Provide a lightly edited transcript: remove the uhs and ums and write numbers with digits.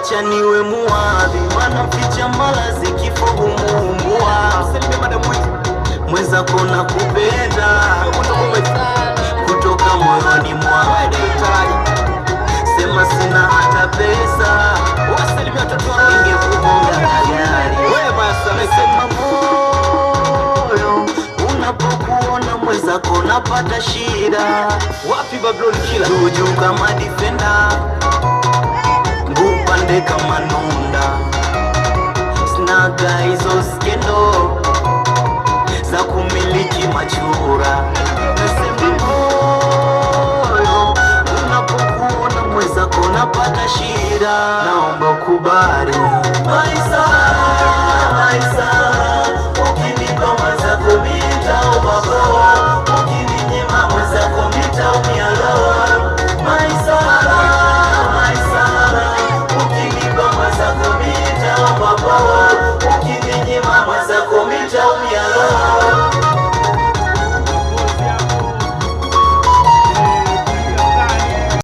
acha niwe muadhi, maana mficha malazi kifo humuumbua. Mweza kona kupenda kutoka moyoni mwangu, sema sina hata pesa, ingekugonga gari. Sema moyo unapokuona mweza kona pata shida, wapi Babylon killer juju kama defender, ngupande kama nunda, snaga hizo skendo za kumiliki machura. Nasema moyo unapokuona mweza kona pata shida, naomba kubali maisha